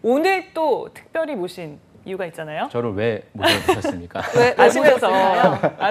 오늘 또 특별히 모신 이유가 있잖아요. 저를 왜 모셔주셨습니까? 왜 아시면서.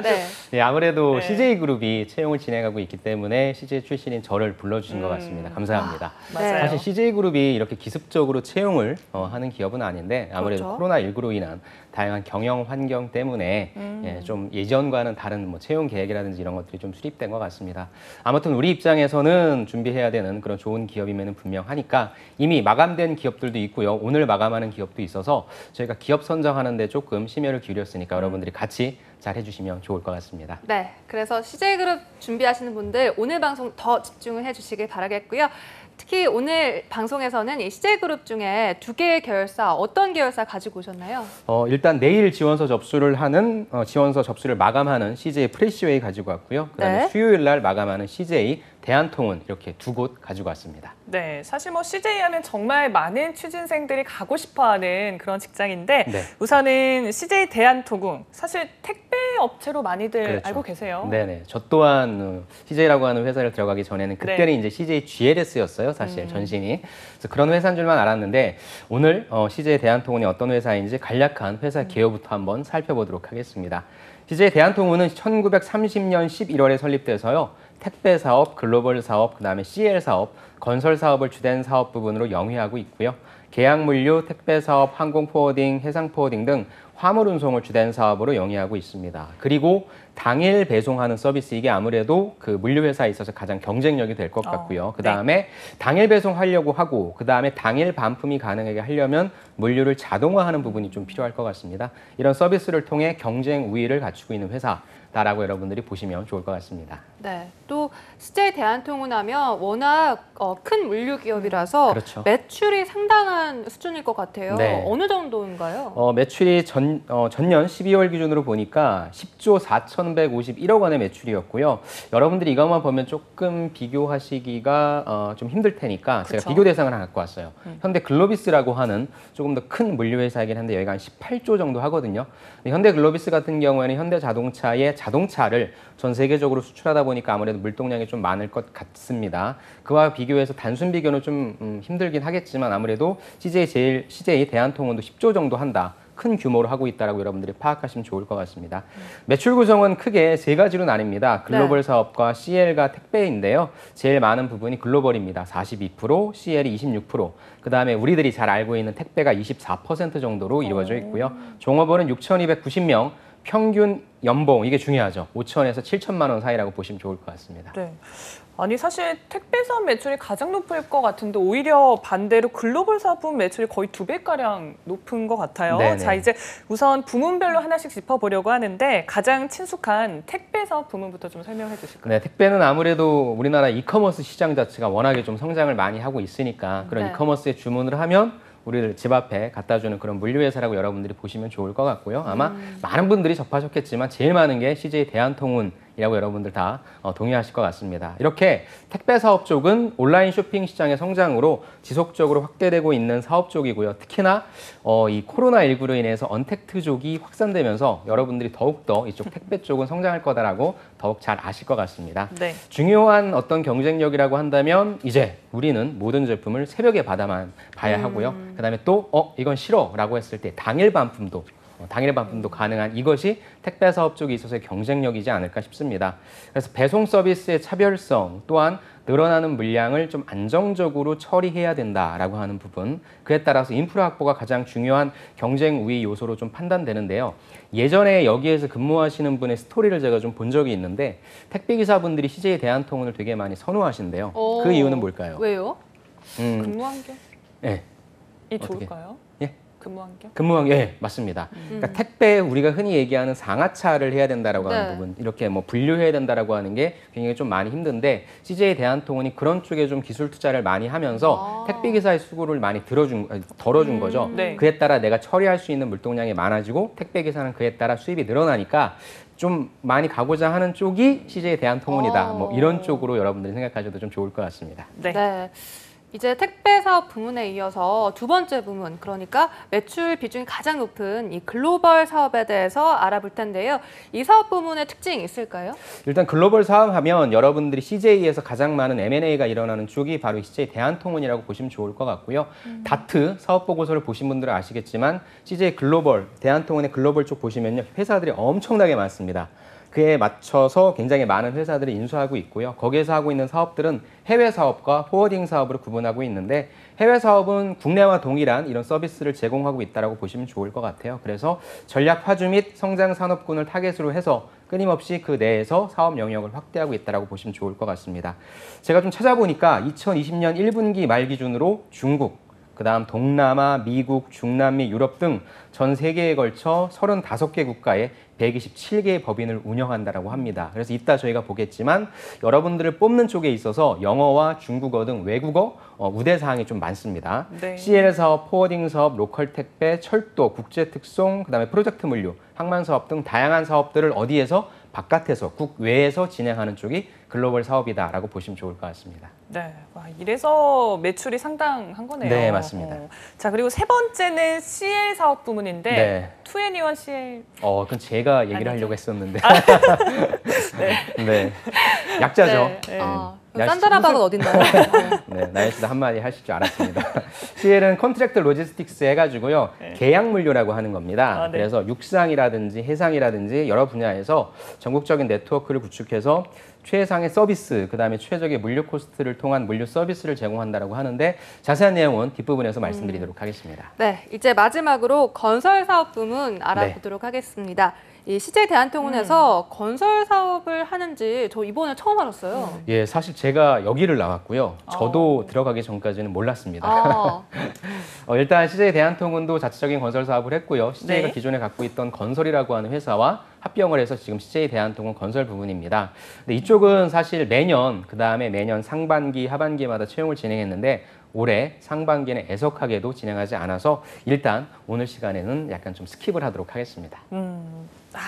네. 네, 아무래도 네. CJ그룹이 채용을 진행하고 있기 때문에 CJ 출신인 저를 불러주신 것 같습니다. 감사합니다. 맞아요. 사실 CJ그룹이 이렇게 기습적으로 채용을 하는 기업은 아닌데 아무래도 그렇죠. 코로나19로 인한 다양한 경영 환경 때문에 좀 예전과는 다른 뭐 채용 계획이라든지 이런 것들이 좀 수립된 것 같습니다. 아무튼 우리 입장에서는 준비해야 되는 그런 좋은 기업임에는 분명하니까 이미 마감된 기업들도 있고요. 오늘 마감하는 기업도 있어서 저희가 기업 선정하는 데 조금 심혈을 기울였으니까 여러분들이 같이 잘 해주시면 좋을 것 같습니다. 네, 그래서 CJ그룹 준비하시는 분들 오늘 방송 더 집중을 해주시길 바라겠고요. 특히 오늘 방송에서는 이 CJ그룹 중에 2개의 계열사, 어떤 계열사 가지고 오셨나요? 일단 내일 지원서 접수를 하는 지원서 접수를 마감하는 CJ 프레시웨이 가지고 왔고요. 그다음에 네. 수요일 날 마감하는 CJ 대한통운 이렇게 2곳 가지고 왔습니다. 네, 사실 뭐 CJ 하면 정말 많은 취준생들이 가고 싶어하는 그런 직장인데 네. 우선은 CJ 대한통운 사실 택배 업체로 많이들 그렇죠. 알고 계세요. 네네. 저 또한 CJ라고 하는 회사를 들어가기 전에는 그때는 네. 이제 CJ GLS였어요. 사실 전신이. 그래서 그런 회사인 줄만 알았는데 오늘 CJ 대한통운이 어떤 회사인지 간략한 회사 개요부터 한번 살펴보도록 하겠습니다. CJ 대한통운은 1930년 11월에 설립돼서요. 택배 사업, 글로벌 사업, 그다음에 CL 사업, 건설 사업을 주된 사업 부분으로 영위하고 있고요. 계약 물류, 택배 사업, 항공 포워딩, 해상 포워딩 등 화물 운송을 주된 사업으로 영위하고 있습니다. 그리고 당일 배송하는 서비스, 이게 아무래도 그 물류 회사에 있어서 가장 경쟁력이 될 것 같고요. 그다음에 당일 배송하려고 하고 그다음에 당일 반품이 가능하게 하려면 물류를 자동화하는 부분이 좀 필요할 것 같습니다. 이런 서비스를 통해 경쟁 우위를 갖추고 있는 회사다라고 여러분들이 보시면 좋을 것 같습니다. 네, 또 CJ 대한통운 하면 워낙 큰 물류 기업이라서 그렇죠. 매출이 상당한 수준일 것 같아요. 네. 어느 정도인가요? 매출이 전년 12월 기준으로 보니까 10조 4,151억 원의 매출이었고요. 여러분들이 이것만 보면 조금 비교하시기가 좀 힘들 테니까 그쵸. 제가 비교 대상을 하나 갖고 왔어요. 현대 글로비스라고 하는 조금 더 큰 물류 회사이긴 한데 여기가 한 18조 정도 하거든요. 현대 글로비스 같은 경우에는 현대 자동차의 자동차를 전 세계적으로 수출하다 보니까 아무래도 물동량이 좀 많을 것 같습니다. 그와 비교해서 단순 비교는 좀 힘들긴 하겠지만 아무래도 CJ 대한통운도 10조 정도 한다. 큰 규모로 하고 있다라고 여러분들이 파악하시면 좋을 것 같습니다. 매출 구성은 크게 3가지로 나뉩니다. 글로벌 사업과 CL과 택배인데요. 제일 많은 부분이 글로벌입니다. 42%, CL이 26%. 그다음에 우리들이 잘 알고 있는 택배가 24% 정도로 이루어져 있고요. 종업원은 6,290명, 평균 연봉, 이게 중요하죠. 5천에서 7천만 원 사이라고 보시면 좋을 것 같습니다. 네. 아니 사실 택배 사업 매출이 가장 높을 것 같은데 오히려 반대로 글로벌 사업 부문 매출이 거의 2배가량 높은 것 같아요. 네네. 자, 이제 우선 부문별로 하나씩 짚어보려고 하는데 가장 친숙한 택배 사업 부문부터 좀 설명해 주실까요? 네, 택배는 아무래도 우리나라 이커머스 시장 자체가 워낙에 좀 성장을 많이 하고 있으니까 그런 네. 이커머스에 주문을 하면 우리를 집 앞에 갖다 주는 그런 물류회사라고 여러분들이 보시면 좋을 것 같고요. 아마 많은 분들이 접하셨겠지만 제일 많은 게 CJ 대한통운이라고 여러분들 다 동의하실 것 같습니다. 이렇게 택배 사업 쪽은 온라인 쇼핑 시장의 성장으로 지속적으로 확대되고 있는 사업 쪽이고요. 특히나 이 코로나19로 인해서 언택트족이 확산되면서 여러분들이 더욱더 이쪽 택배 쪽은 성장할 거다라고 더욱 잘 아실 것 같습니다. 네. 중요한 어떤 경쟁력이라고 한다면 이제 우리는 모든 제품을 새벽에 받아만 봐야 하고요. 그다음에 또 이건 싫어라고 했을 때 당일 반품도 가능한 이것이 택배 사업 쪽에 있어서의 경쟁력이지 않을까 싶습니다. 그래서 배송 서비스의 차별성 또한 늘어나는 물량을 좀 안정적으로 처리해야 된다라고 하는 부분, 그에 따라서 인프라 확보가 가장 중요한 경쟁 우위 요소로 좀 판단되는데요. 예전에 여기에서 근무하시는 분의 스토리를 제가 좀 본 적이 있는데 택배기사분들이 CJ 대한통운을 되게 많이 선호하신대요. 그 이유는 뭘까요? 왜요? 근무 환경이 네. 좋을까요? 예. 근무 환경? 근무 환경, 예, 맞습니다. 그러니까 택배 우리가 흔히 얘기하는 상하차를 해야 된다라고 하는 네. 부분, 이렇게 뭐 분류해야 된다라고 하는 게 굉장히 좀 많이 힘든데 CJ 대한통운이 그런 쪽에 좀 기술 투자를 많이 하면서 택배 기사의 수고를 많이 덜어준 거죠. 네. 그에 따라 내가 처리할 수 있는 물동량이 많아지고 택배 기사는 그에 따라 수입이 늘어나니까 좀 많이 가고자 하는 쪽이 CJ 대한통운이다. 뭐 이런 쪽으로 여러분들이 생각하셔도 좀 좋을 것 같습니다. 네. 네. 이제 택배 사업 부문에 이어서 두 번째 부문, 그러니까 매출 비중이 가장 높은 이 글로벌 사업에 대해서 알아볼 텐데요. 이 사업 부문의 특징이 있을까요? 일단 글로벌 사업하면 여러분들이 CJ에서 가장 많은 M&A가 일어나는 쪽이 바로 CJ 대한통운이라고 보시면 좋을 것 같고요. 다트 사업 보고서를 보신 분들은 아시겠지만 CJ 글로벌, 대한통운의 글로벌 쪽 보시면요. 회사들이 엄청나게 많습니다. 그에 맞춰서 굉장히 많은 회사들이 인수하고 있고요. 거기에서 하고 있는 사업들은 해외 사업과 포워딩 사업으로 구분하고 있는데 해외 사업은 국내와 동일한 이런 서비스를 제공하고 있다고 보시면 좋을 것 같아요. 그래서 전략 화주 및 성장 산업군을 타겟으로 해서 끊임없이 그 내에서 사업 영역을 확대하고 있다고 보시면 좋을 것 같습니다. 제가 좀 찾아보니까 2020년 1분기 말 기준으로 중국, 그다음 동남아, 미국, 중남미, 유럽 등 전 세계에 걸쳐 35개 국가에 127개의 법인을 운영한다고 합니다. 그래서 이따 저희가 보겠지만 여러분들을 뽑는 쪽에 있어서 영어와 중국어 등 외국어 우대사항이 좀 많습니다. 네. CL 사업, 포워딩 사업, 로컬 택배, 철도, 국제 특송, 그다음에 프로젝트 물류, 항만 사업 등 다양한 사업들을 어디에서 바깥에서 국외에서 진행하는 쪽이 글로벌 사업이다라고 보시면 좋을 것 같습니다. 네, 와, 이래서 매출이 상당한 거네요. 네, 맞습니다. 자, 그리고 세 번째는 CL 사업 부문인데 네. 2NE1 CL. 그건 제가 얘기를 아니죠. 하려고 했었는데. 네. 네. 약자죠. 네, 네. 산다라박은 어딨나요? 네, 나연 씨도 한마디 하실 줄 알았습니다. CL은 컨트랙트 로지스틱스 해가지고요. 계약 물류라고 하는 겁니다. 네. 그래서 육상이라든지 해상이라든지 여러 분야에서 전국적인 네트워크를 구축해서 최상의 서비스, 그다음에 최적의 물류 코스트를 통한 물류 서비스를 제공한다고 하는데 자세한 내용은 뒷부분에서 말씀드리도록 하겠습니다. 네, 이제 마지막으로 건설 사업 부문 알아보도록 하겠습니다. 이 CJ 대한통운에서 건설 사업을 하는지 저 이번에 처음 알았어요. 예, 사실 제가 여기를 나왔고요. 저도 들어가기 전까지는 몰랐습니다. 일단 CJ 대한통운도 자체적인 건설 사업을 했고요. CJ가 네. 기존에 갖고 있던 건설이라고 하는 회사와 합병을 해서 지금 CJ 대한통운 건설 부분입니다. 근데 이쪽은 사실 매년, 그다음에 매년 상반기, 하반기마다 채용을 진행했는데 올해 상반기는 애석하게도 진행하지 않아서 일단 오늘 시간에는 약간 좀 스킵을 하도록 하겠습니다.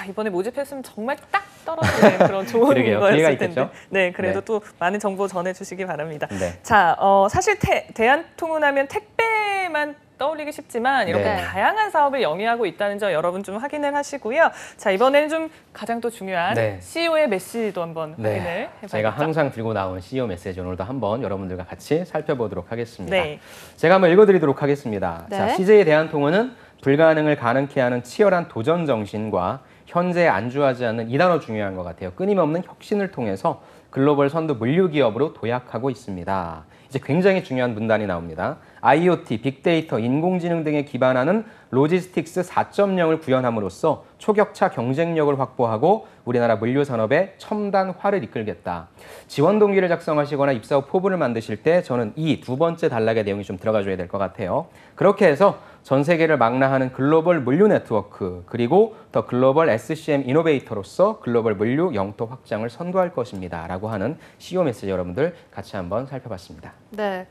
이번에 모집했으면 정말 딱 떨어지는 그런 좋은 그러게요. 기회가 거였을 있겠죠? 텐데. 네, 그래도 네. 또 많은 정보 전해주시기 바랍니다. 네. 자, 사실 대한통운하면 택배만 떠올리기 쉽지만 이렇게 네. 다양한 사업을 영위하고 있다는 점 여러분 좀 확인을 하시고요. 자, 이번에는 좀 가장 또 중요한 네. CEO의 메시지도 한번 확인을 해봐야겠죠. 제가 항상 들고 나온 CEO 메시지 오늘도 한번 여러분들과 같이 살펴보도록 하겠습니다. 네. 제가 한번 읽어드리도록 하겠습니다. 네. 자, CJ 대한통운은 불가능을 가능케 하는 치열한 도전 정신과 현재에 안주하지 않는 이 단어 중요한 것 같아요. 끊임없는 혁신을 통해서 글로벌 선도 물류 기업으로 도약하고 있습니다. 이제 굉장히 중요한 문단이 나옵니다. IoT, 빅데이터, 인공지능 등에 기반하는 로지스틱스 4.0을 구현함으로써 초격차 경쟁력을 확보하고 우리나라 물류 산업의 첨단화를 이끌겠다. 지원 동기를 작성하시거나 입사 후 포부를 만드실 때 저는 이 두 번째 단락의 내용이 좀 들어가줘야 될 것 같아요. 그렇게 해서 전 세계를 망라하는 글로벌 물류 네트워크 그리고 더 글로벌 SCM 이노베이터로서 글로벌 물류 영토 확장을 선도할 것입니다. 라고 하는 CEO 메시지 여러분들 같이 한번 살펴봤습니다. 네.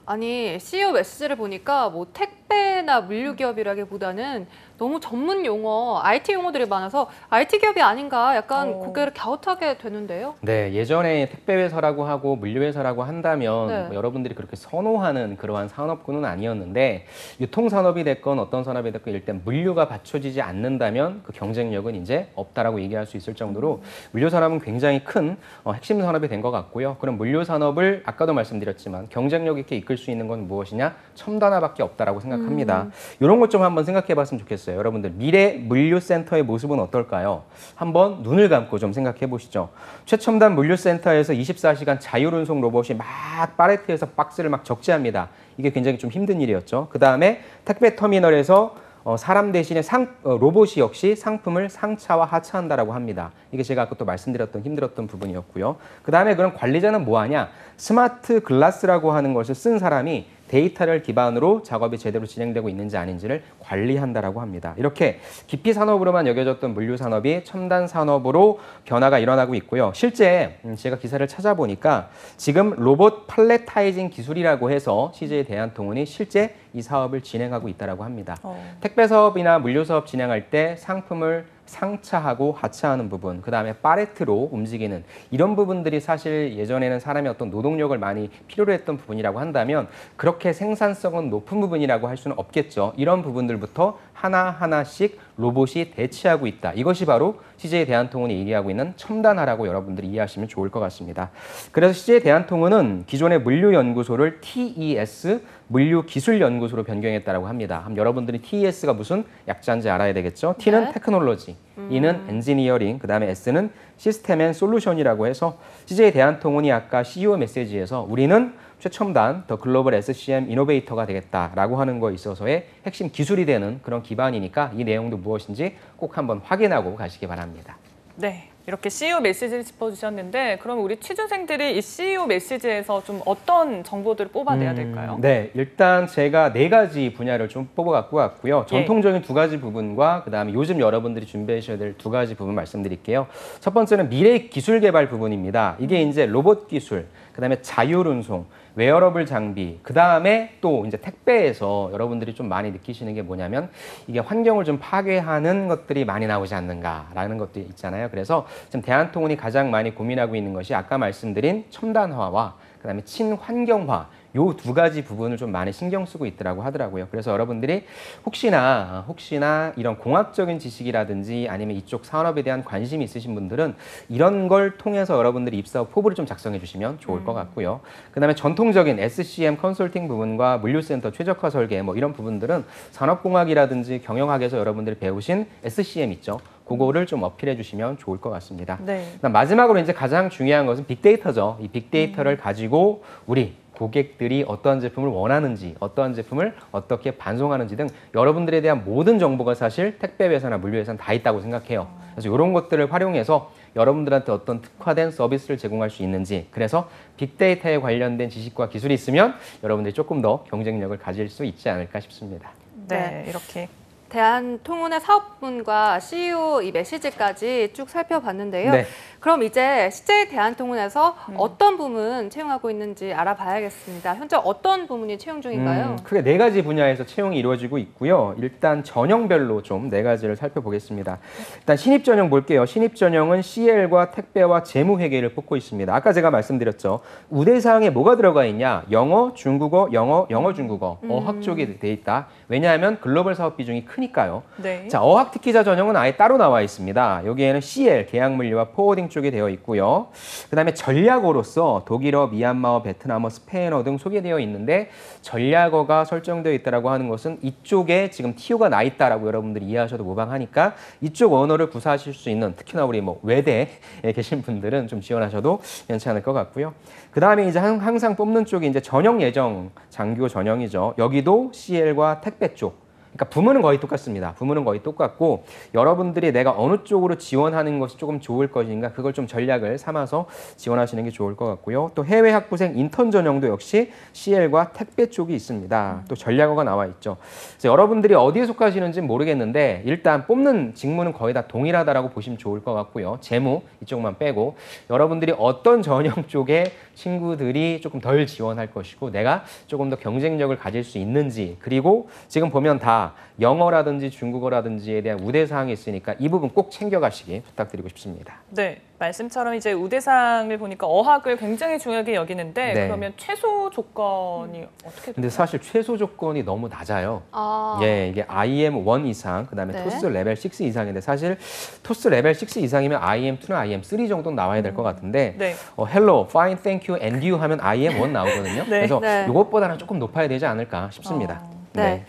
아니, CEO 메시지를 보니까 뭐 택배나 물류 기업이라기보다는 너무 전문 용어, IT 용어들이 많아서 IT 기업이 아닌가 약간 고개를 갸웃하게 되는데요. 네, 예전에 택배회사라고 하고 물류회사라고 한다면 네. 뭐 여러분들이 그렇게 선호하는 그러한 산업군은 아니었는데 유통산업이 됐건 어떤 산업이 됐건 일단 물류가 받쳐지지 않는다면 그 경쟁력은 이제 없다라고 얘기할 수 있을 정도로 물류산업은 굉장히 큰 핵심 산업이 된 것 같고요. 그럼 물류산업을 아까도 말씀드렸지만 경쟁력 있게 이끌 수 있는 건 무엇이냐? 첨단화밖에 없다라고 생각합니다. 이런 것 좀 한번 생각해 봤으면 좋겠어요. 여러분들 미래 물류센터의 모습은 어떨까요? 한번 눈을 감고 좀 생각해 보시죠. 최첨단 물류센터에서 24시간 자율운송 로봇이 막 팔레트에서 박스를 막 적재합니다. 이게 굉장히 좀 힘든 일이었죠. 그 다음에 택배 터미널에서 사람 대신에 로봇이 역시 상품을 상차와 하차한다라고 합니다. 이게 제가 아까 또 말씀드렸던 힘들었던 부분이었고요. 그 다음에 그럼 관리자는 뭐 하냐? 스마트 글라스라고 하는 것을 쓴 사람이 데이터를 기반으로 작업이 제대로 진행되고 있는지 아닌지를 관리한다라고 합니다. 이렇게 기피 산업으로만 여겨졌던 물류 산업이 첨단 산업으로 변화가 일어나고 있고요. 실제 제가 기사를 찾아보니까 지금 로봇 팔레타이징 기술이라고 해서 CJ 대한통운이 실제 이 사업을 진행하고 있다고 합니다. 택배 사업이나 물류 사업 진행할 때 상품을 상차하고 하차하는 부분, 그 다음에 파레트로 움직이는 이런 부분들이 사실 예전에는 사람의 어떤 노동력을 많이 필요로 했던 부분이라고 한다면 그렇게 생산성은 높은 부분이라고 할 수는 없겠죠. 이런 부분들부터 하나하나씩 로봇이 대체하고 있다. 이것이 바로 CJ 대한통운이 얘기하고 있는 첨단화라고 여러분들이 이해하시면 좋을 것 같습니다. 그래서 CJ 대한통운은 기존의 물류연구소를 TES 물류기술연구소로 변경했다고 합니다. 여러분들이 TES가 무슨 약자인지 알아야 되겠죠? T는 네. 테크놀로지, E는 엔지니어링, 그 다음에 S는 시스템 앤 솔루션이라고 해서 CJ 대한통운이 아까 CEO 메시지에서 우리는 최첨단 더 글로벌 SCM 이노베이터가 되겠다라고 하는 거에 있어서의 핵심 기술이 되는 그런 기반이니까 이 내용도 무엇인지 꼭 한번 확인하고 가시기 바랍니다. 네, 이렇게 CEO 메시지를 짚어주셨는데 그럼 우리 취준생들이 이 CEO 메시지에서 좀 어떤 정보들을 뽑아내야 될까요? 네, 일단 제가 4가지 분야를 좀 뽑아갖고 왔고요. 전통적인 2가지 부분과 그다음에 요즘 여러분들이 준비하셔야 될 2가지 부분 말씀드릴게요. 첫 번째는 미래 기술 개발 부분입니다. 이게 이제 로봇 기술, 그다음에 자율운송, 웨어러블 장비, 그 다음에 또 이제 택배에서 여러분들이 좀 많이 느끼시는 게 뭐냐면 이게 환경을 좀 파괴하는 것들이 많이 나오지 않는가라는 것도 있잖아요. 그래서 지금 대한통운이 가장 많이 고민하고 있는 것이 아까 말씀드린 첨단화와 그 다음에 친환경화 요 2가지 부분을 좀 많이 신경 쓰고 있더라고 하더라고요. 그래서 여러분들이 혹시나 이런 공학적인 지식이라든지 아니면 이쪽 산업에 대한 관심이 있으신 분들은 이런 걸 통해서 여러분들이 입사후 포부를 좀 작성해 주시면 좋을 것 같고요. 그다음에 전통적인 SCM 컨설팅 부분과 물류센터 최적화 설계 뭐 이런 부분들은 산업공학이라든지 경영학에서 여러분들이 배우신 SCM 있죠. 그거를 좀 어필해 주시면 좋을 것 같습니다. 네. 마지막으로 이제 가장 중요한 것은 빅데이터죠. 이 빅데이터를 가지고 우리 고객들이 어떠한 제품을 원하는지, 어떠한 제품을 어떻게 반송하는지 등 여러분들에 대한 모든 정보가 사실 택배회사나 물류회사는 다 있다고 생각해요. 그래서 이런 것들을 활용해서 여러분들한테 어떤 특화된 서비스를 제공할 수 있는지, 그래서 빅데이터에 관련된 지식과 기술이 있으면 여러분들이 조금 더 경쟁력을 가질 수 있지 않을까 싶습니다. 네, 이렇게. 대한통운의 사업분과 CEO 이 메시지까지 쭉 살펴봤는데요. 네. 그럼 이제 CJ 대한통운에서 어떤 부문 채용하고 있는지 알아봐야겠습니다. 현재 어떤 부문이 채용 중인가요? 크게 4가지 분야에서 채용이 이루어지고 있고요. 일단 전형별로 좀 4가지를 살펴보겠습니다. 일단 신입 전형 볼게요. 신입 전형은 CL과 택배와 재무회계를 뽑고 있습니다. 아까 제가 말씀드렸죠. 우대사항에 뭐가 들어가 있냐? 영어, 중국어, 영어, 중국어, 어학 쪽이 돼 있다. 왜냐하면 글로벌 사업 비중이 크니까요. 네. 자, 어학 특기자 전형은 아예 따로 나와 있습니다. 여기에는 CL, 계약물류와 포워딩 쪽이 되어 있고요. 그다음에 전략어로서 독일어, 미얀마어, 베트남어, 스페인어 등 소개되어 있는데 전략어가 설정되어 있다라고 하는 것은 이쪽에 지금 TO가 나 있다라고 여러분들이 이해하셔도 무방하니까 이쪽 언어를 구사하실 수 있는 특히나 우리 뭐 외대에 계신 분들은 좀 지원하셔도 괜찮을 것 같고요. 그다음에 이제 항상 뽑는 쪽이 이제 전형 예정 장교 전형이죠. 여기도 CL과 택배 쪽. 그러니까 부문은 거의 똑같습니다. 부문은 거의 똑같고 여러분들이 내가 어느 쪽으로 지원하는 것이 조금 좋을 것인가 그걸 좀 전략을 삼아서 지원하시는 게 좋을 것 같고요. 또 해외 학부생 인턴 전형도 역시 CL과 택배 쪽이 있습니다. 또 전략어가 나와 있죠. 그래서 여러분들이 어디에 속하시는지는 모르겠는데 일단 뽑는 직무는 거의 다 동일하다라고 보시면 좋을 것 같고요. 재무 이쪽만 빼고 여러분들이 어떤 전형 쪽에 친구들이 조금 덜 지원할 것이고 내가 조금 더 경쟁력을 가질 수 있는지 그리고 지금 보면 다 영어라든지 중국어라든지에 대한 우대사항이 있으니까 이 부분 꼭 챙겨가시기 부탁드리고 싶습니다. 네, 말씀처럼 이제 우대사항을 보니까 어학을 굉장히 중요하게 여기는데 네. 그러면 최소 조건이 어떻게 근데 될까요? 사실 최소 조건이 너무 낮아요. 아, 예, 이게 IM 1 이상, 그다음에 네. 토스 레벨 6 이상인데 사실 토스 레벨 6 이상이면 IM 2나 IM 3 정도는 나와야 될 것 같은데 네. hello, fine, thank you, and you 하면 IM 1 나오거든요. 네. 그래서 네. 이것보다는 조금 높아야 되지 않을까 싶습니다. 네.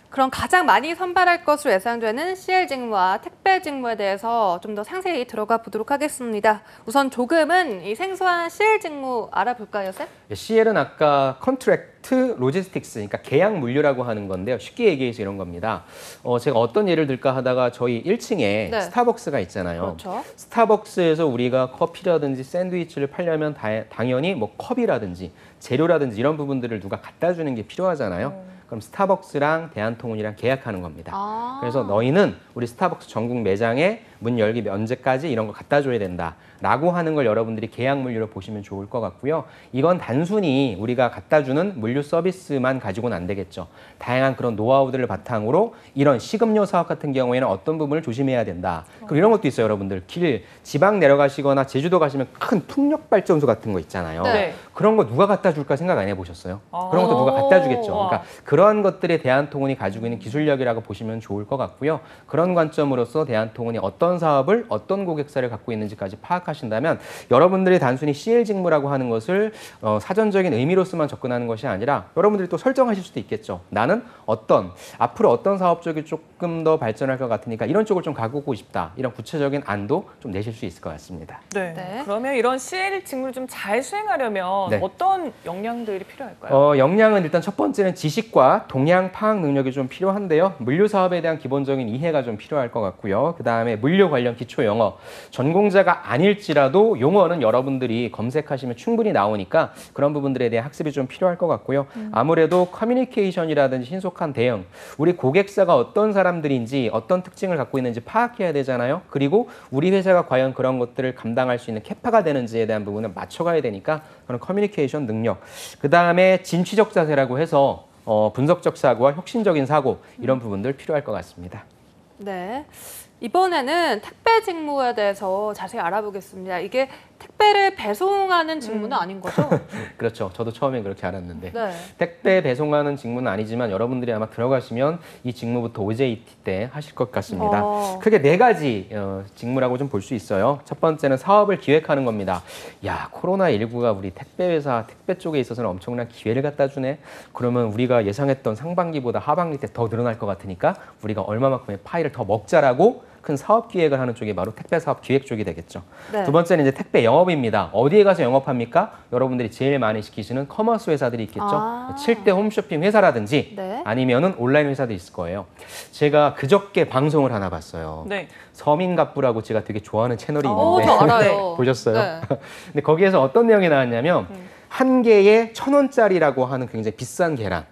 그럼 가장 많이 선발할 것으로 예상되는 CL 직무와 택배 직무에 대해서 좀 더 상세히 들어가 보도록 하겠습니다. 우선 조금은 이 생소한 CL 직무 알아볼까요, 쌤? CL은 아까 컨트랙트 로지스틱스, 그러니까 계약 물류라고 하는 건데요. 쉽게 얘기해서 이런 겁니다. 제가 어떤 예를 들까 하다가 저희 1층에 네. 스타벅스가 있잖아요. 그렇죠. 스타벅스에서 우리가 커피라든지 샌드위치를 팔려면 당연히 뭐 컵이라든지 재료라든지 이런 부분들을 누가 갖다 주는 게 필요하잖아요. 그럼 스타벅스랑 대한통운이랑 계약하는 겁니다. 아. 그래서 너희는 우리 스타벅스 전국 매장에 문 열기 언제까지 이런 거 갖다 줘야 된다라고 하는 걸 여러분들이 계약 물류로 보시면 좋을 것 같고요. 이건 단순히 우리가 갖다 주는 물류 서비스만 가지고는 안 되겠죠. 다양한 그런 노하우들을 바탕으로 이런 식음료 사업 같은 경우에는 어떤 부분을 조심해야 된다. 그리고 이런 것도 있어요, 여러분들. 지방 내려가시거나 제주도 가시면 큰 풍력 발전소 같은 거 있잖아요. 네. 그런 거 누가 갖다 줄까 생각 안 해보셨어요? 아. 그런 것도 누가 갖다 주겠죠. 와. 그러니까 그러한 것들에 대한통운이 가지고 있는 기술력이라고 보시면 좋을 것 같고요. 그런 관점으로서 대한통운이 어떤 사업을 어떤 고객사를 갖고 있는지까지 파악하신다면 여러분들이 단순히 CL 직무라고 하는 것을 사전적인 의미로서만 접근하는 것이 아니라 여러분들이 또 설정하실 수도 있겠죠. 나는 앞으로 어떤 사업 쪽이 조금 더 발전할 것 같으니까 이런 쪽을 좀 가보고 싶다. 이런 구체적인 안도 좀 내실 수 있을 것 같습니다. 네. 네. 그러면 이런 CL 직무를 좀 잘 수행하려면 네. 어떤 역량들이 필요할까요? 역량은 일단 첫 번째는 지식과 동향 파악 능력이 좀 필요한데요. 물류 사업에 대한 기본적인 이해가 좀 필요할 것 같고요. 그다음에 물류 관련 기초 영어, 전공자가 아닐지라도 용어는 여러분들이 검색하시면 충분히 나오니까 그런 부분들에 대한 학습이 좀 필요할 것 같고요. 아무래도 커뮤니케이션이라든지 신속한 대응, 우리 고객사가 어떤 사람들인지 어떤 특징을 갖고 있는지 파악해야 되잖아요. 그리고 우리 회사가 과연 그런 것들을 감당할 수 있는 캐파가 되는지에 대한 부분을 맞춰가야 되니까 그런 커뮤니케이션 능력, 그다음에 진취적 자세라고 해서 분석적 사고와 혁신적인 사고 이런 부분들 필요할 것 같습니다. 네. 이번에는 택배 직무에 대해서 자세히 알아보겠습니다. 이게 택배를 배송하는 직무는 아닌 거죠? 그렇죠. 저도 처음엔 그렇게 알았는데 네. 택배 배송하는 직무는 아니지만 여러분들이 아마 들어가시면 이 직무부터 OJT 때 하실 것 같습니다. 크게 네 가지 직무라고 좀 볼 수 있어요. 첫 번째는 사업을 기획하는 겁니다. 야, 코로나19가 우리 택배 회사, 택배 쪽에 있어서는 엄청난 기회를 갖다 주네. 그러면 우리가 예상했던 상반기보다 하반기 때 더 늘어날 것 같으니까 우리가 얼마만큼의 파이를 더 먹자라고 큰 사업 기획을 하는 쪽이 바로 택배 사업 기획 쪽이 되겠죠. 네. 두 번째는 이제 택배 영업입니다. 어디에 가서 영업합니까? 여러분들이 제일 많이 시키시는 커머스 회사들이 있겠죠. 아. 7대 홈쇼핑 회사라든지 네. 아니면은 온라인 회사도 있을 거예요. 제가 그저께 방송을 하나 봤어요. 네. 서민갑부라고 제가 되게 좋아하는 채널이 오, 있는데 저 알아요. 보셨어요? 네. 근데 거기에서 어떤 내용이 나왔냐면 한 개에 1,000원짜리라고 하는 굉장히 비싼 계란.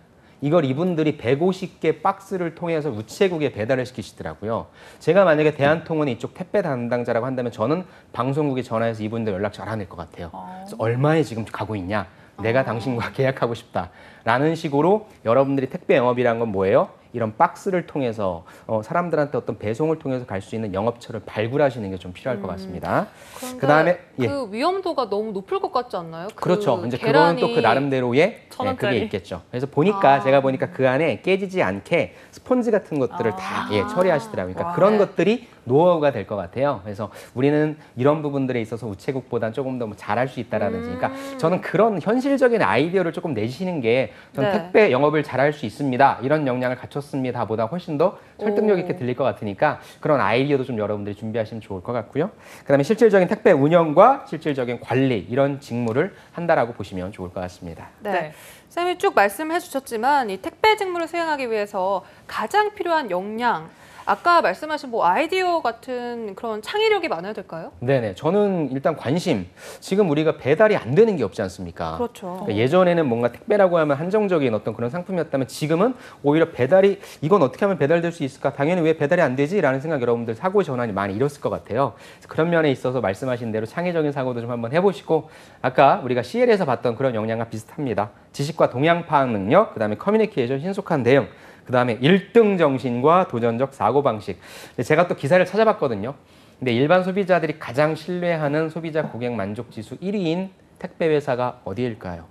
이걸 이분들이 150개 박스를 통해서 우체국에 배달을 시키시더라고요. 제가 만약에 대한통운의 이쪽 택배 담당자라고 한다면 저는 방송국에 전화해서 이분들 연락처 알아낼 것 같아요. 그래서 얼마에 지금 가고 있냐? 내가 당신과 계약하고 싶다. 라는 식으로 여러분들이 택배 영업이란 건 뭐예요? 이런 박스를 통해서 사람들한테 어떤 배송을 통해서 갈 수 있는 영업처를 발굴하시는 게 좀 필요할 것 같습니다. 그런데 그다음에 그 위험도가 너무 높을 것 같지 않나요? 그렇죠. 이제 그거는 또 그 나름대로의 1,000원짜리. 그게 있겠죠. 그래서 보니까 제가 보니까 그 안에 깨지지 않게 스펀지 같은 것들을 다 처리하시더라고요. 그러니까 와. 그런 네. 것들이 노하우가 될 것 같아요. 그래서 우리는 이런 부분들에 있어서 우체국보다 조금 더 잘할 수 있다라든지. 그러니까 저는 그런 현실적인 아이디어를 조금 내시는 게 저는 네. 택배 영업을 잘할 수 있습니다. 이런 역량을 갖췄습니다. 보다 훨씬 더 설득력 있게 들릴 것 같으니까 그런 아이디어도 좀 여러분들이 준비하시면 좋을 것 같고요. 그다음에 실질적인 택배 운영과 실질적인 관리 이런 직무를 한다라고 보시면 좋을 것 같습니다. 네. 네. 쌤이 쭉 말씀해 주셨지만 이 택배 직무를 수행하기 위해서 가장 필요한 역량, 아까 말씀하신 뭐 아이디어 같은 그런 창의력이 많아야 될까요? 네네. 저는 일단 관심. 지금 우리가 배달이 안 되는 게 없지 않습니까? 그렇죠. 그러니까 예전에는 뭔가 택배라고 하면 한정적인 어떤 그런 상품이었다면 지금은 오히려 배달이 이건 어떻게 하면 배달될 수 있을까? 당연히 왜 배달이 안 되지? 라는 생각 여러분들 사고 전환이 많이 일었을 것 같아요. 그래서 그런 면에 있어서 말씀하신 대로 창의적인 사고도 좀 한번 해보시고 아까 우리가 CL에서 봤던 그런 역량과 비슷합니다. 지식과 동향 파악 능력, 그다음에 커뮤니케이션, 신속한 대응, 그다음에 1등 정신과 도전적 사고방식. 제가 또 기사를 찾아봤거든요. 근데 일반 소비자들이 가장 신뢰하는 소비자 고객 만족 지수 1위인 택배 회사가 어디일까요?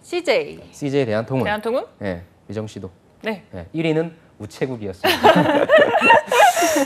CJ. CJ 대한통운. 대한통운? 네, 미정 씨도. 네. 네, 1위는 우체국이었습니다.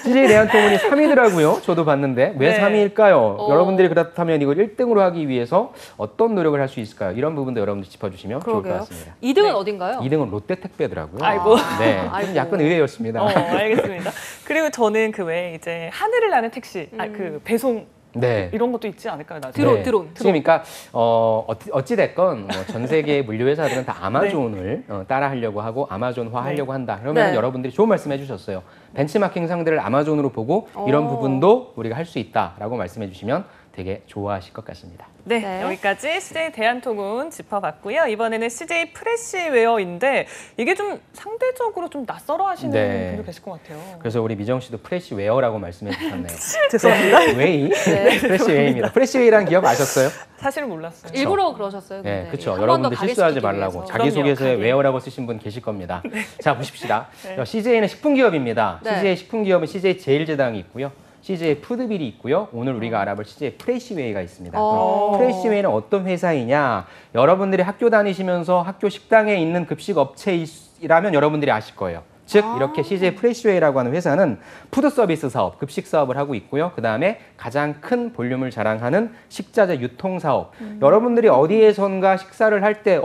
CJ 대한통운이 3위더라고요. 저도 봤는데 왜 네. 3위일까요? 여러분들이 그렇다면 이걸 1등으로 하기 위해서 어떤 노력을 할 수 있을까요? 이런 부분도 여러분들 짚어주시면 좋을 것 그러게요. 같습니다. 2등은 네. 어딘가요? 2등은 롯데택배더라고요. 아이고. 네, 좀 아이고. 약간 의외였습니다. 알겠습니다. 그리고 저는 그 외에 이제 하늘을 나는 택시, 그 배송 네. 이런 것도 있지 않을까요? 나중에? 드론, 드론. 지금 그러니까 어찌 됐건 전 세계의 물류 회사들은 다 아마존을 따라하려고 하고 아마존화 하려고 한다. 그러면 네. 여러분들이 좋은 말씀해 주셨어요. 벤치마킹 상대를 아마존으로 보고 이런 오. 부분도 우리가 할 수 있다라고 말씀해 주시면 되게 좋아하실 것 같습니다. 네, 네. 여기까지 CJ 대한통운 짚어봤고요. 이번에는 CJ 프레시웨어인데 이게 좀 상대적으로 좀 낯설어 하시는 네. 분들 계실 것 같아요. 그래서 우리 미정 씨도 프레시웨어라고 말씀해 주셨네요. 죄송합니다. 웨이? 네. 프레시웨이입니다. 프레시웨이라는 기업 아셨어요? 사실은 몰랐어요. 일부러 그러셨어요. 근데. 네, 그렇죠. 한번 여러분들 더 실수하지 가게시키기 말라고 위해서. 자기소개서에 그럼요. 웨어라고 쓰신 분 계실 겁니다. 자, 보십시다. 네. CJ는 식품기업입니다. 네. CJ 식품기업은 CJ 제일제당이 있고요. CJ 푸드빌이 있고요. 오늘 우리가 알아볼 CJ 프레시웨이가 있습니다. 어. 프레시웨이는 어떤 회사이냐? 여러분들이 학교 다니시면서 학교 식당에 있는 급식 업체이라면 여러분들이 아실 거예요. 즉 이렇게 CJ 프레시웨이라고 하는 회사는 푸드 서비스 사업, 급식 사업을 하고 있고요. 그다음에 가장 큰 볼륨을 자랑하는 식자재 유통 사업. 여러분들이 어디에선가 식사를 할 때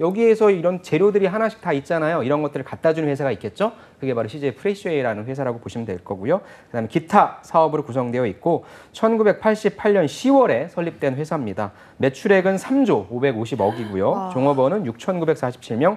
여기에서 이런 재료들이 하나씩 다 있잖아요. 이런 것들을 갖다 주는 회사가 있겠죠. 그게 바로 CJ 프레시웨이라는 회사라고 보시면 될 거고요. 그다음에 기타 사업으로 구성되어 있고 1988년 10월에 설립된 회사입니다. 매출액은 3조 550억이고요. 와. 종업원은 6,947명.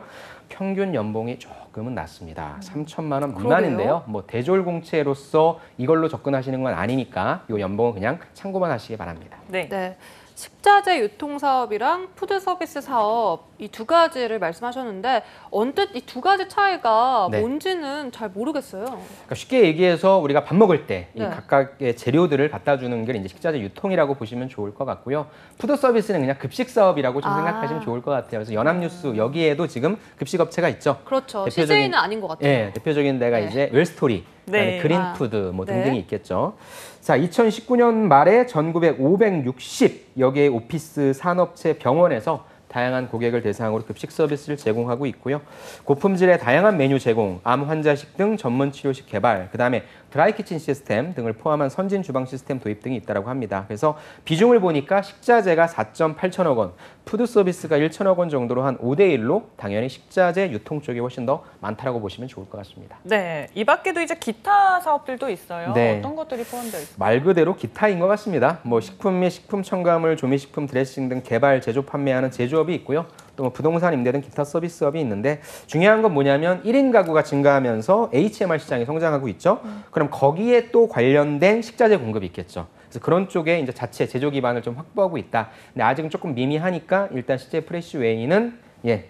평균 연봉이 조금은 낮습니다. 3천만 원 미만인데요. 뭐 대졸공채로서 이걸로 접근하시는 건 아니니까 이 연봉은 그냥 참고만 하시기 바랍니다. 네. 네. 식자재 유통 사업이랑 푸드 서비스 사업 이 두 가지를 말씀하셨는데 언뜻 이 두 가지 차이가 네. 뭔지는 잘 모르겠어요. 그러니까 쉽게 얘기해서 우리가 밥 먹을 때 이 네. 각각의 재료들을 갖다 주는 게 이제 식자재 유통이라고 보시면 좋을 것 같고요. 푸드 서비스는 그냥 급식 사업이라고 좀 아. 생각하시면 좋을 것 같아요. 그래서 연합뉴스 여기에도 지금 급식 업체가 있죠. 그렇죠. 대표적인- CJ는 아닌 것 같아요. 예, 대표적인 데가 네. 이제 웰스토리, 그다음에 네. 그린푸드 뭐 네. 등등이 있겠죠. 자, 2019년 말에 전국에 560 여개의 오피스, 산업체, 병원에서 다양한 고객을 대상으로 급식 서비스를 제공하고 있고요. 고품질의 다양한 메뉴 제공, 암 환자식 등 전문 치료식 개발, 그다음에 드라이키친 시스템 등을 포함한 선진 주방 시스템 도입 등이 있다고 합니다. 그래서 비중을 보니까 식자재가 4.8천억 원, 푸드 서비스가 1천억 원 정도로 한 5대1로 당연히 식자재 유통 쪽이 훨씬 더 많다라고 보시면 좋을 것 같습니다. 네, 이 밖에도 이제 기타 사업들도 있어요. 네. 어떤 것들이 포함되어 있어요? 말 그대로 기타인 것 같습니다. 뭐 식품 및 식품 첨가물, 조미식품, 드레싱 등 개발, 제조, 판매하는 제조업이 있고요. 또 뭐 부동산 임대 등 기타 서비스업이 있는데 중요한 건 뭐냐면 1인 가구가 증가하면서 HMR 시장이 성장하고 있죠. 그럼 거기에 또 관련된 식자재 공급이 있겠죠. 그래서 그런 쪽에 이제 자체 제조 기반을 좀 확보하고 있다. 근데 아직은 조금 미미하니까 일단 CJ 프레시웨이는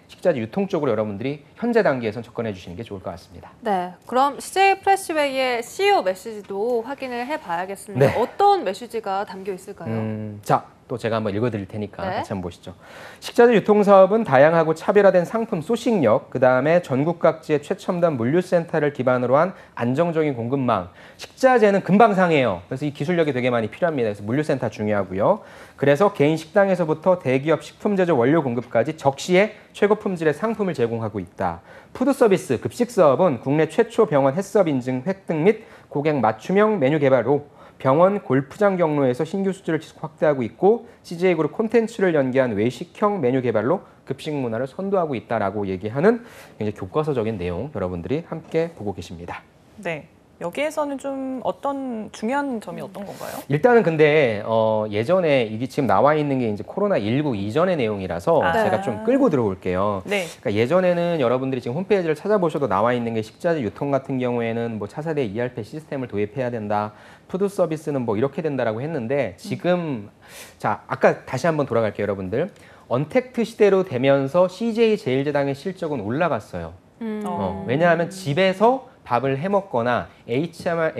식자재 유통 쪽으로 여러분들이 현재 단계에선 접근해 주시는 게 좋을 것 같습니다. 네, 그럼 CJ 프레시웨이의 CEO 메시지도 확인을 해봐야겠습니다. 네. 어떤 메시지가 담겨 있을까요? 자, 또 제가 한번 읽어드릴 테니까 네. 같이 한번 보시죠. 식자재 유통사업은 다양하고 차별화된 상품 소싱력, 그 다음에 전국 각지의 최첨단 물류센터를 기반으로 한 안정적인 공급망. 식자재는 금방 상해요. 그래서 이 기술력이 되게 많이 필요합니다. 그래서 물류센터 중요하고요. 그래서 개인 식당에서부터 대기업 식품 제조 원료 공급까지 적시에 최고 품질의 상품을 제공하고 있다. 푸드 서비스, 급식 사업은 국내 최초 병원 햇섭 인증 획득 및 고객 맞춤형 메뉴 개발로 병원 골프장 경로에서 신규 수주를 지속 확대하고 있고 CJ그룹 콘텐츠를 연계한 외식형 메뉴 개발로 급식 문화를 선도하고 있다라고 얘기하는 굉장히 교과서적인 내용 여러분들이 함께 보고 계십니다. 네. 여기에서는 좀 어떤 중요한 점이 어떤 건가요? 일단은 근데 예전에 이게 지금 나와 있는 게 이제 코로나19 이전의 내용이라서 아. 제가 좀 끌고 들어올게요. 네. 그러니까 예전에는 여러분들이 지금 홈페이지를 찾아보셔도 나와 있는 게 식자재 유통 같은 경우에는 뭐 차세대 ERP 시스템을 도입해야 된다. 푸드 서비스는 뭐 이렇게 된다라고 했는데 지금 자, 아까 다시 한번 돌아갈게요, 여러분들. 언택트 시대로 되면서 CJ 제일제당의 실적은 올라갔어요. 왜냐하면 집에서 밥을 해 먹거나 HMR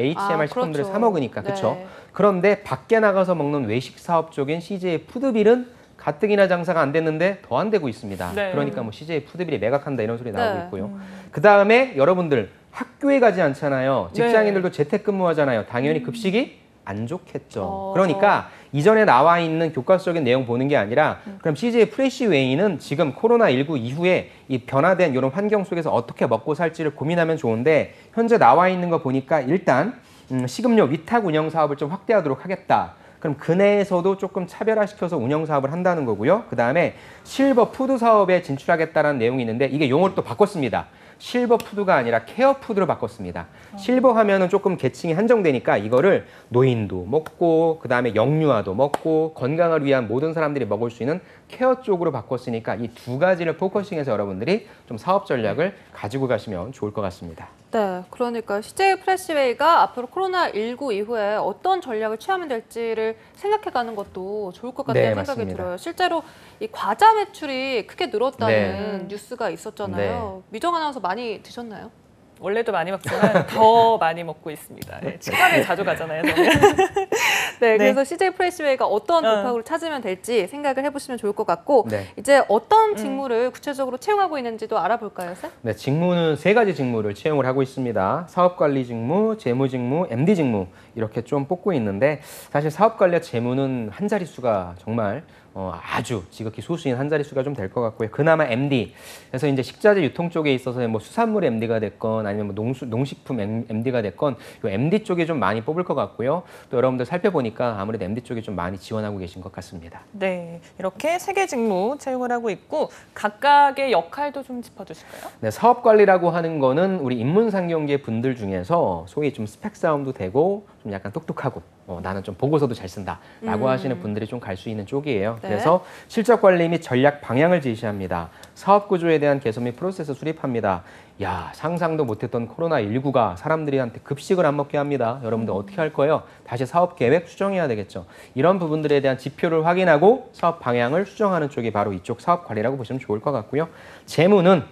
식품들을 그렇죠. 사 먹으니까 그렇죠. 네. 그런데 밖에 나가서 먹는 외식 사업 쪽인 CJ 푸드빌은 가뜩이나 장사가 안 됐는데 더 안 되고 있습니다. 네. 그러니까 뭐 CJ 푸드빌이 매각한다 이런 소리 나오고 네. 있고요. 그 다음에 여러분들 학교에 가지 않잖아요. 직장인들도 재택근무하잖아요. 당연히 급식이 안 좋겠죠. 그러니까 이전에 나와 있는 교과서적인 내용 보는 게 아니라 그럼 CJ 프레시웨이는 지금 코로나19 이후에 이 변화된 이런 환경 속에서 어떻게 먹고 살지를 고민하면 좋은데 현재 나와 있는 거 보니까 일단 식음료 위탁 운영 사업을 좀 확대하도록 하겠다. 그럼 그 내에서도 조금 차별화시켜서 운영 사업을 한다는 거고요. 그 다음에 실버 푸드 사업에 진출하겠다는 내용이 있는데 이게 용어를 또 바꿨습니다. 실버 푸드가 아니라 케어 푸드로 바꿨습니다. 실버 하면은 조금 계층이 한정되니까 이거를 노인도 먹고 그다음에 영유아도 먹고 건강을 위한 모든 사람들이 먹을 수 있는 케어 쪽으로 바꿨으니까 이 두 가지를 포커싱해서 여러분들이 좀 사업 전략을 가지고 가시면 좋을 것 같습니다. 네, 그러니까 CJ 프레시웨이가 앞으로 코로나19 이후에 어떤 전략을 취하면 될지를 생각해가는 것도 좋을 것 같다는 네, 생각이 맞습니다. 들어요. 실제로 이 과자 매출이 크게 늘었다는 네. 뉴스가 있었잖아요. 미정 아나운서 많이 드셨나요? 원래도 많이 먹지만 더 많이 먹고 있습니다. 네, 치과를 자주 가잖아요, 저는. 네, 그래서 CJ 프레시웨이가 어떤 돌파구를 찾으면 될지 생각을 해보시면 좋을 것 같고 네. 이제 어떤 직무를 구체적으로 채용하고 있는지도 알아볼까요, 쌤? 네, 직무는 3가지 직무를 채용을 하고 있습니다. 사업관리 직무, 재무 직무, MD 직무 이렇게 좀 뽑고 있는데 사실 사업관리와 재무는 한 자릿수가 정말 아주 지극히 소수인 한 자릿수가 좀 될 것 같고요. 그나마 MD, 그래서 이제 식자재 유통 쪽에 있어서 뭐 수산물 MD가 됐건 아니면 뭐 농식품 MD가 됐건 이 MD 쪽에 좀 많이 뽑을 것 같고요. 또 여러분들 살펴보니까 아무래도 MD 쪽에 좀 많이 지원하고 계신 것 같습니다. 네, 이렇게 3개 직무 채용을 하고 있고 각각의 역할도 좀 짚어주실까요? 네, 사업관리라고 하는 거는 우리 인문상경계 분들 중에서 소위 좀 스펙 싸움도 되고 좀 약간 똑똑하고 나는 좀 보고서도 잘 쓴다라고 하시는 분들이 좀 갈 수 있는 쪽이에요. 네. 그래서 실적 관리 및 전략 방향을 제시합니다. 사업 구조에 대한 개선 및 프로세스 수립합니다. 야, 상상도 못했던 코로나19가 사람들한테 급식을 안 먹게 합니다. 여러분들 어떻게 할 거예요? 다시 사업 계획 수정해야 되겠죠. 이런 부분들에 대한 지표를 확인하고 사업 방향을 수정하는 쪽이 바로 이쪽 사업 관리라고 보시면 좋을 것 같고요. 재무는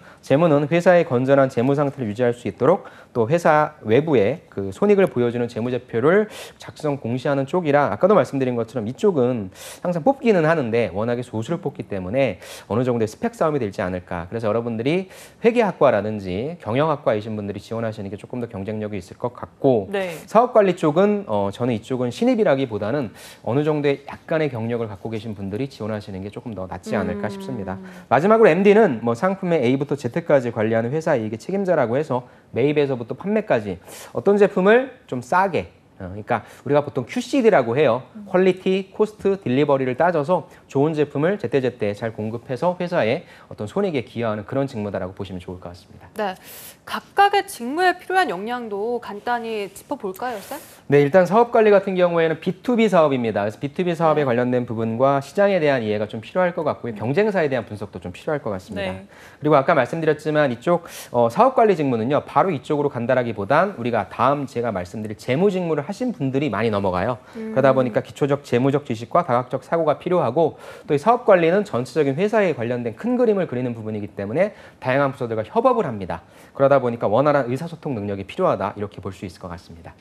회사의 건전한 재무 상태를 유지할 수 있도록 또 회사 외부에 그 손익을 보여주는 재무제표를 작성 공시하는 쪽이라 아까도 말씀드린 것처럼 이쪽은 항상 뽑기는 하는데 워낙에 소수를 뽑기 때문에 어느 정도의 스펙 싸움이 되지 않을까. 그래서 여러분들이 회계학과라든지 경영학과이신 분들이 지원하시는 게 조금 더 경쟁력이 있을 것 같고 네. 사업관리 쪽은 저는 이쪽은 신입이라기보다는 어느 정도의 약간의 경력을 갖고 계신 분들이 지원하시는 게 조금 더 낫지 않을까 싶습니다. 마지막으로 MD는 뭐 상품의 A부터 Z까지 관리하는 회사 이익의 책임자라고 해서 매입에서부터 판매까지 어떤 제품을 좀 싸게 그러니까 우리가 보통 QCD라고 해요. 퀄리티, 코스트, 딜리버리를 따져서 좋은 제품을 제때제때 잘 공급해서 회사의 어떤 손익에 기여하는 그런 직무다라고 보시면 좋을 것 같습니다. 네, 각각의 직무에 필요한 역량도 간단히 짚어볼까요, 쌤? 네, 일단 사업관리 같은 경우에는 B2B 사업입니다. 그래서 B2B 사업에 관련된 부분과 시장에 대한 이해가 좀 필요할 것 같고요. 경쟁사에 대한 분석도 좀 필요할 것 같습니다. 네. 그리고 아까 말씀드렸지만 이쪽 사업관리 직무는요. 바로 이쪽으로 간다라기보단 우리가 다음 제가 말씀드릴 재무 직무를 하신 분들이 많이 넘어가요. 그러다 보니까 기초적 재무적 지식과 다각적 사고가 필요하고 또 이 사업관리는 전체적인 회사에 관련된 큰 그림을 그리는 부분이기 때문에 다양한 부서들과 협업을 합니다. 그러다 보니까 원활한 의사소통 능력이 필요하다 이렇게 볼 수 있을 것 같습니다.